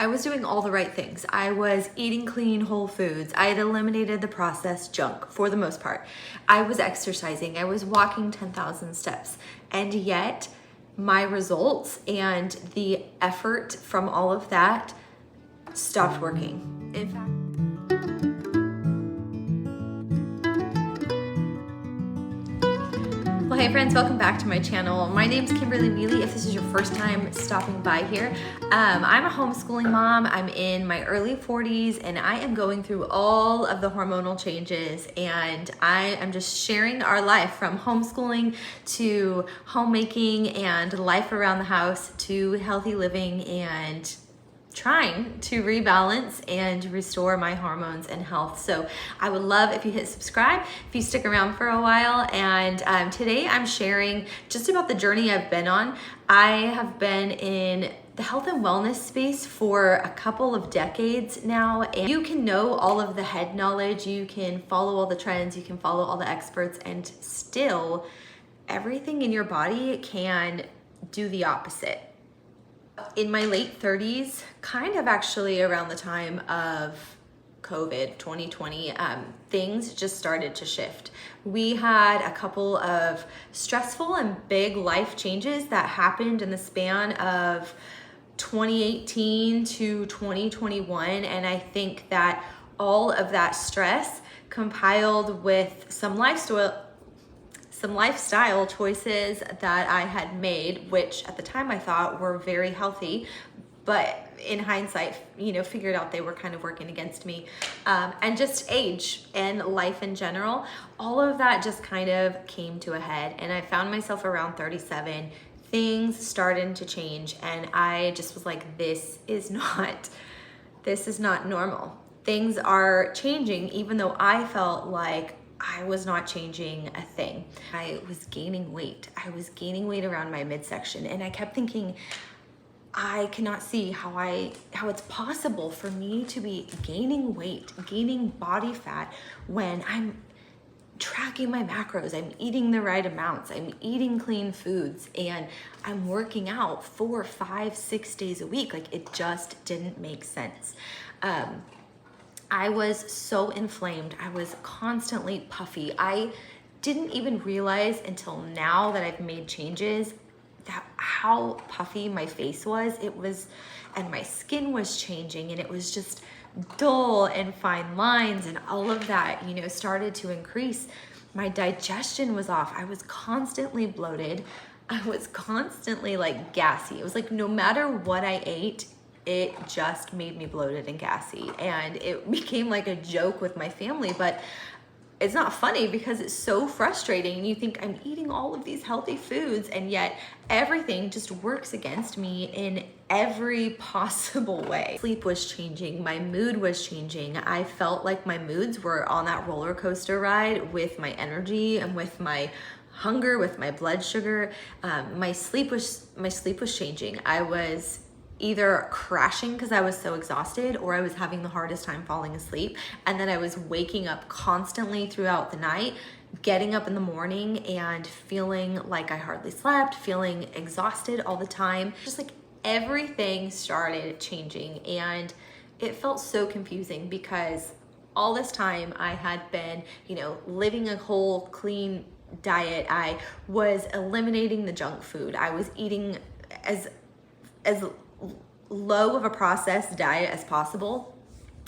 I was doing all the right things. I was eating clean, whole foods. I had eliminated the processed junk for the most part. I was exercising. I was walking 10,000 steps. And yet my results and the effort from all of that stopped working. In fact, well, hey friends, welcome back to my channel. My name's Kimberly Mealy. If this is your first time stopping by here, I'm a homeschooling mom. I'm in my early 40s and I am going through all of the hormonal changes, and I am just sharing our life from homeschooling to homemaking and life around the house to healthy living and trying to rebalance and restore my hormones and health. So I would love if you hit subscribe, if you stick around for a while. And today I'm sharing just about the journey I've been on. I have been in the health and wellness space for a couple of decades now, and you can know all of the head knowledge, you can follow all the trends, you can follow all the experts, and still everything in your body can do the opposite. In my late 30s, kind of actually around the time of COVID 2020, things just started to shift. We had a couple of stressful and big life changes that happened in the span of 2018 to 2021, and I think that all of that stress compiled with some lifestyle choices that I had made, which at the time I thought were very healthy, but in hindsight, figured out they were kind of working against me. And just age and life in general, all of that just kind of came to a head. And I found myself around 37, things started to change. And I just was like, this is not normal. Things are changing, even though I felt like I was not changing a thing. I was gaining weight. I was gaining weight around my midsection, and I kept thinking, I cannot see how it's possible for me to be gaining weight, gaining body fat when I'm tracking my macros, I'm eating the right amounts, I'm eating clean foods, and I'm working out 4, 5, 6 days a week. Like, it just didn't make sense. I was so inflamed. I was constantly puffy. I didn't even realize until now that I've made changes that how puffy my face was. And my skin was changing, and it was just dull and fine lines, and all of that, started to increase. My digestion was off. I was constantly bloated. I was constantly gassy. It was like no matter what I ate, it just made me bloated and gassy, and it became like a joke with my family, but it's not funny because it's so frustrating. You think I'm eating all of these healthy foods, and yet everything just works against me in every possible way. Sleep was changing, my mood was changing. I felt like my moods were on that roller coaster ride with my energy and with my hunger, with my blood sugar. My sleep was changing. I was either crashing because I was so exhausted, or I was having the hardest time falling asleep. And then I was waking up constantly throughout the night, getting up in the morning and feeling like I hardly slept, feeling exhausted all the time. Just like everything started changing, and it felt so confusing because all this time I had been, living a whole clean diet. I was eliminating the junk food. I was eating as low of a processed diet as possible.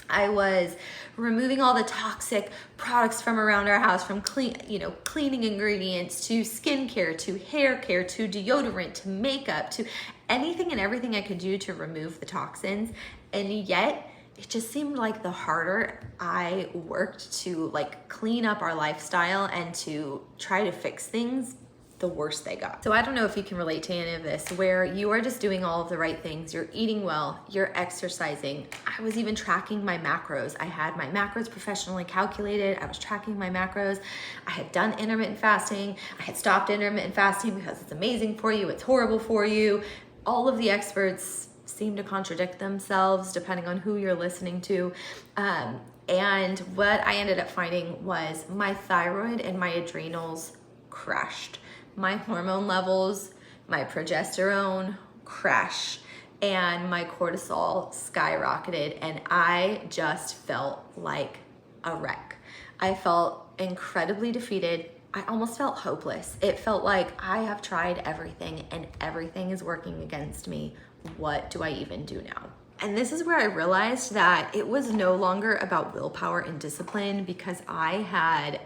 I was removing all the toxic products from around our house, from cleaning ingredients to skincare to hair care to deodorant to makeup to anything and everything I could do to remove the toxins. And yet it just seemed like the harder I worked to clean up our lifestyle and to try to fix things, the worse they got. So I don't know if you can relate to any of this, where you are just doing all of the right things. You're eating well, you're exercising. I was even tracking my macros. I had my macros professionally calculated. I was tracking my macros. I had done intermittent fasting. I had stopped intermittent fasting because it's amazing for you, it's horrible for you. All of the experts seem to contradict themselves depending on who you're listening to. And what I ended up finding was my thyroid and my adrenals crashed. My hormone levels, my progesterone crash. and my cortisol skyrocketed, and I just felt like a wreck. I felt incredibly defeated. I almost felt hopeless. It felt like I have tried everything and everything is working against me. What do I even do now? And this is where I realized that it was no longer about willpower and discipline, because I had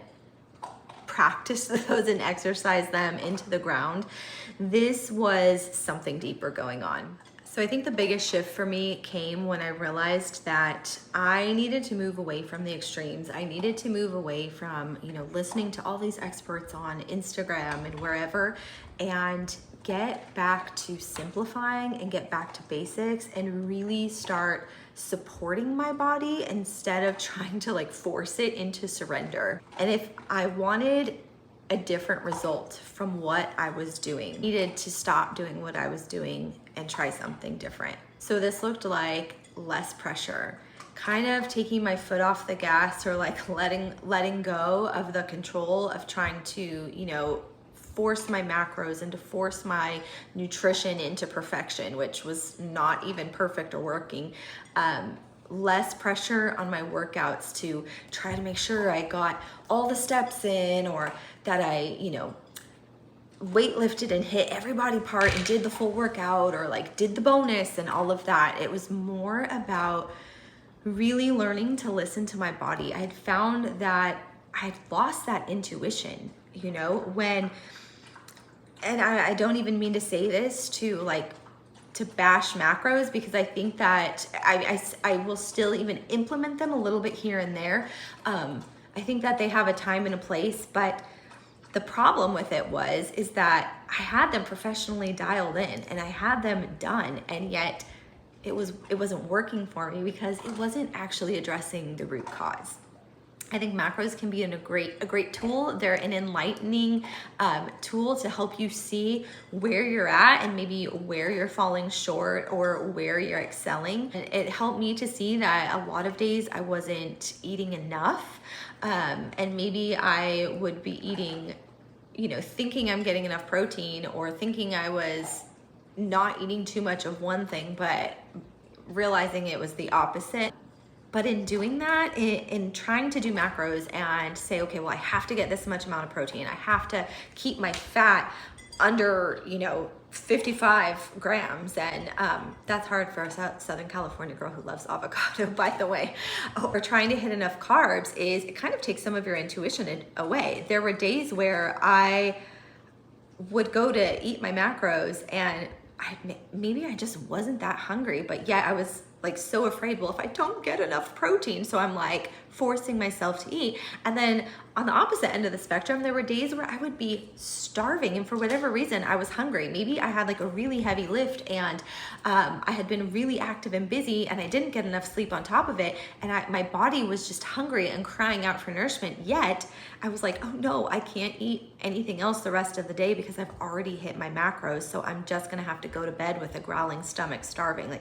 practiced those and exercised them into the ground. This was something deeper going on. So I think the biggest shift for me came when I realized that I needed to move away from the extremes. I needed to move away from, listening to all these experts on Instagram and wherever, and get back to simplifying and get back to basics and really start supporting my body instead of trying to force it into surrender. And if I wanted a different result from what I was doing, I needed to stop doing what I was doing and try something different. So this looked like less pressure, kind of taking my foot off the gas, or letting go of the control of trying to, force my macros and to force my nutrition into perfection, which was not even perfect or working. Less pressure on my workouts to try to make sure I got all the steps in, or that I, weightlifted and hit every body part and did the full workout, or did the bonus and all of that. It was more about really learning to listen to my body. I had found that I had lost that intuition, and I don't even mean to say this to bash macros, because I think that I will still even implement them a little bit here and there. I think that they have a time and a place, but the problem with it is that I had them professionally dialed in and I had them done, and yet it wasn't working for me because it wasn't actually addressing the root cause. I think macros can be a great tool. They're an enlightening tool to help you see where you're at and maybe where you're falling short or where you're excelling. And it helped me to see that a lot of days I wasn't eating enough, and maybe I would be eating, thinking I'm getting enough protein, or thinking I was not eating too much of one thing, but realizing it was the opposite. But in doing that, in trying to do macros and say, okay, well, I have to get this much amount of protein, I have to keep my fat under, 55 grams. And that's hard for a Southern California girl who loves avocado, by the way. Or trying to hit enough carbs it kind of takes some of your intuition away. There were days where I would go to eat my macros and maybe I just wasn't that hungry, but yet I was so afraid, well, if I don't get enough protein, so I'm forcing myself to eat. And then on the opposite end of the spectrum, there were days where I would be starving, and for whatever reason, I was hungry. Maybe I had a really heavy lift, and I had been really active and busy, and I didn't get enough sleep on top of it, and my body was just hungry and crying out for nourishment. Yet I was like, oh no, I can't eat anything else the rest of the day because I've already hit my macros, so I'm just gonna have to go to bed with a growling stomach, starving.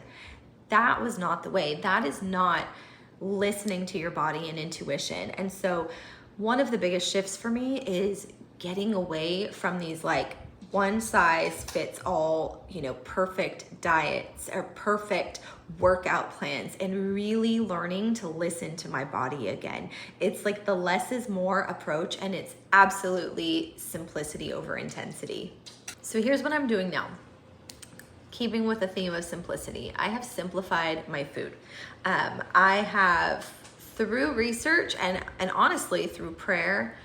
That was not the way. That is not listening to your body and intuition. And so one of the biggest shifts for me is getting away from these one size fits all, perfect diets or perfect workout plans, and really learning to listen to my body again. It's the less is more approach, and it's absolutely simplicity over intensity. So here's what I'm doing now. Keeping with the theme of simplicity, I have simplified my food. I have, through research and honestly through prayer,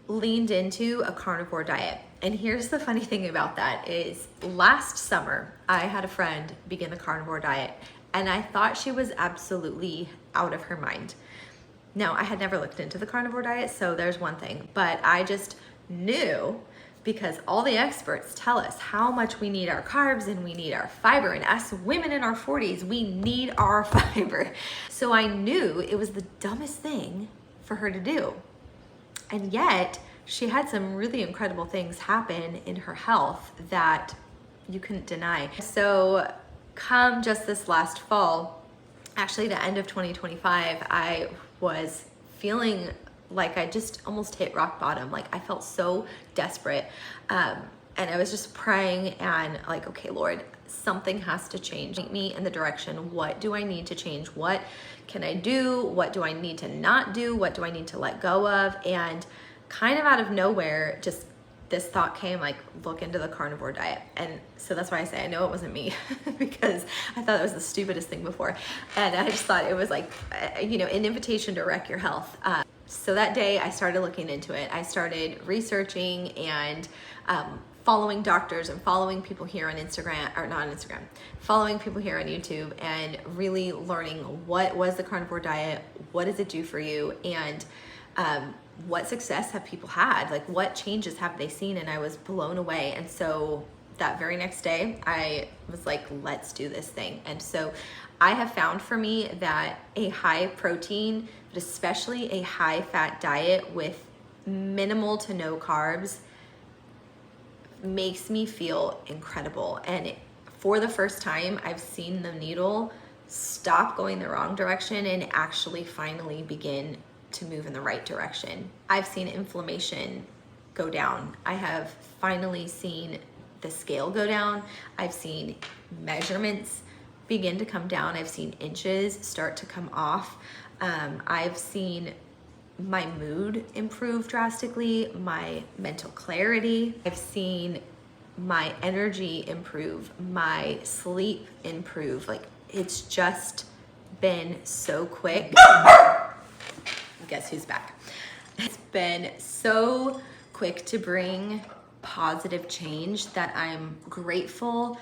leaned into a carnivore diet. And here's the funny thing about that is last summer, I had a friend begin the carnivore diet, and I thought she was absolutely out of her mind. Now, I had never looked into the carnivore diet, so there's one thing, but I just knew, because all the experts tell us how much we need our carbs and we need our fiber, and us women in our 40s, we need our fiber. So I knew it was the dumbest thing for her to do. And yet she had some really incredible things happen in her health that you couldn't deny. So come just this last fall, actually the end of 2025, I was feeling like I just almost hit rock bottom. I felt so desperate. And I was just praying and okay, Lord, something has to change. Point me in the direction, what do I need to change? What can I do? What do I need to not do? What do I need to let go of? And kind of out of nowhere, just this thought came, like, look into the carnivore diet. And so that's why I say I know it wasn't me because I thought it was the stupidest thing before. And I just thought it was like, you know, an invitation to wreck your health. So that day I started looking into it. I started researching and following doctors and following people here on Instagram, or not on Instagram, following people here on YouTube, and really learning what was the carnivore diet, what does it do for you, and what success have people had, like what changes have they seen. And I was blown away. And so that very next day I was like, let's do this thing. And so I have found for me that a high protein, but especially a high fat diet with minimal to no carbs makes me feel incredible. And for the first time, I've seen the needle stop going the wrong direction and actually finally begin to move in the right direction. I've seen inflammation go down. I have finally seen the scale go down. I've seen measurements begin to come down. I've seen inches start to come off. I've seen my mood improve drastically, my mental clarity. I've seen my energy improve, my sleep improve. Like, it's just been so quick. Guess who's back? It's been so quick to bring positive change that I'm grateful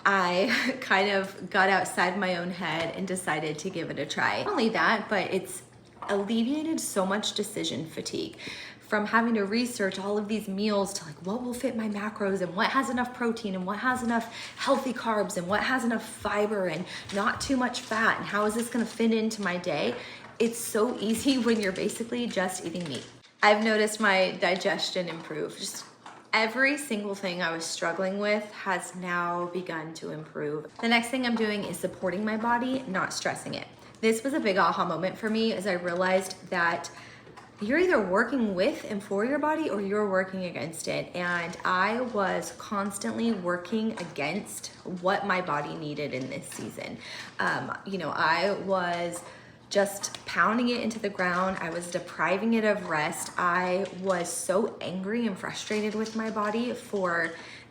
I kind of got outside my own head and decided to give it a try. Not only that, but it's alleviated so much decision fatigue from having to research all of these meals to like what will fit my macros and what has enough protein and what has enough healthy carbs and what has enough fiber and not too much fat and how is this going to fit into my day. It's so easy when you're basically just eating meat. I've noticed my digestion improve. Just every single thing I was struggling with has now begun to improve. The next thing I'm doing is supporting my body, not stressing it. This was a big aha moment for me as I realized that you're either working with and for your body or you're working against it. And I was constantly working against what my body needed in this season. I was just pounding it into the ground. I was depriving it of rest. I was so angry and frustrated with my body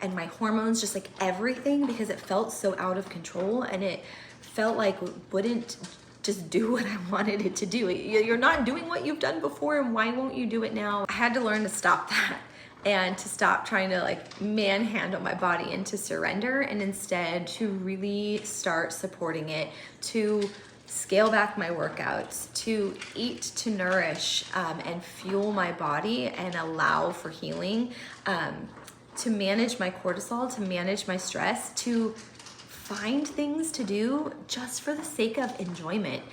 and my hormones, just like everything, because it felt so out of control and it felt like it wouldn't just do what I wanted it to do. You're not doing what you've done before, and why won't you do it now? I had to learn to stop that and to stop trying to like manhandle my body and to surrender, and instead to really start supporting it, to scale back my workouts, to eat to nourish and fuel my body and allow for healing, to manage my cortisol, to manage my stress, to find things to do just for the sake of enjoyment.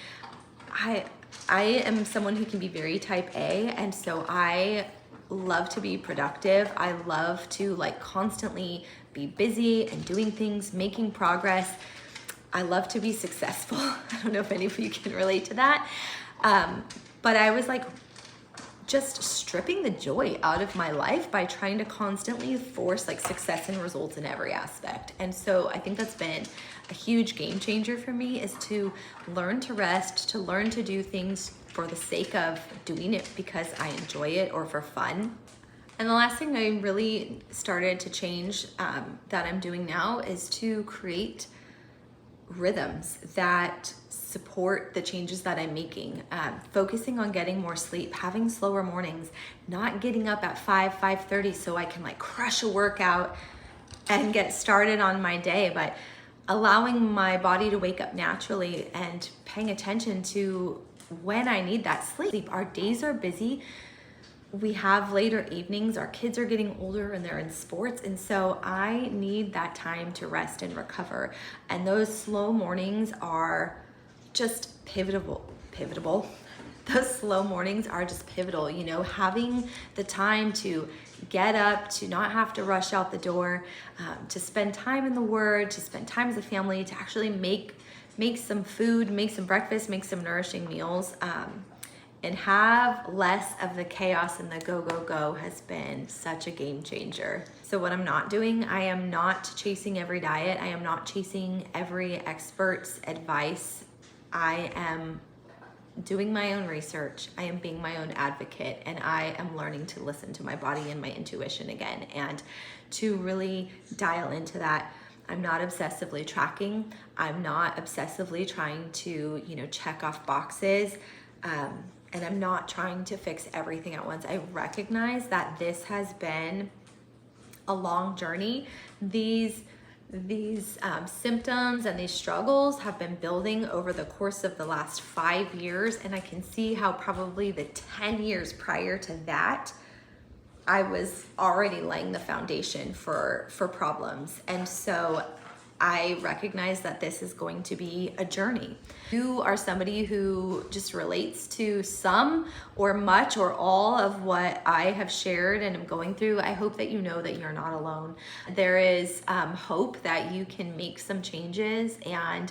I am someone who can be very type A, and so I love to be productive. I love to like constantly be busy and doing things, making progress. I love to be successful. I don't know if any of you can relate to that. But I was like just stripping the joy out of my life by trying to constantly force like success and results in every aspect. And so I think that's been a huge game changer for me, is to learn to rest, to learn to do things for the sake of doing it because I enjoy it or for fun. And the last thing I really started to change that I'm doing now is to create rhythms that support the changes that I'm making, focusing on getting more sleep, having slower mornings, not getting up at 5:30 so I can like crush a workout and get started on my day, but allowing my body to wake up naturally and paying attention to when I need that sleep. Our days are busy. We have later evenings, our kids are getting older and they're in sports, and so I need that time to rest and recover. And those slow mornings are just pivotal. Those slow mornings are just pivotal, having the time to get up, to not have to rush out the door, to spend time in the Word, to spend time as a family, to actually make some food, make some breakfast, make some nourishing meals. and have less of the chaos and the go, go, go has been such a game changer. So what I'm not doing, I am not chasing every diet. I am not chasing every expert's advice. I am doing my own research. I am being my own advocate, and I am learning to listen to my body and my intuition again, and to really dial into that. I'm not obsessively tracking. I'm not obsessively trying to, check off boxes. And I'm not trying to fix everything at once. I recognize that this has been a long journey. These symptoms and these struggles have been building over the course of the last 5 years, and I can see how probably the 10 years prior to that, I was already laying the foundation for problems. And so I recognize that this is going to be a journey. You are somebody who just relates to some or much or all of what I have shared and am going through. I hope that you know that you're not alone. There is hope that you can make some changes and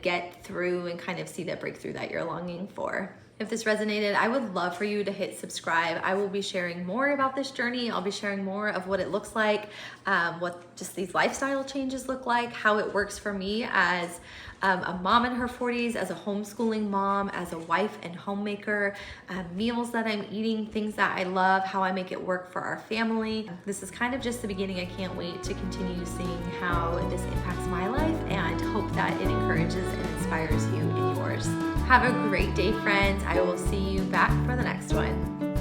get through and kind of see that breakthrough that you're longing for. If this resonated, I would love for you to hit subscribe. I will be sharing more about this journey. I'll be sharing more of what it looks like, what just these lifestyle changes look like, how it works for me as a mom in her 40s, as a homeschooling mom, as a wife and homemaker, meals that I'm eating, things that I love, how I make it work for our family. This is kind of just the beginning. I can't wait to continue seeing how this impacts my life, and hope that it encourages and inspires you in yours. Have a great day, friends. I will see you back for the next one.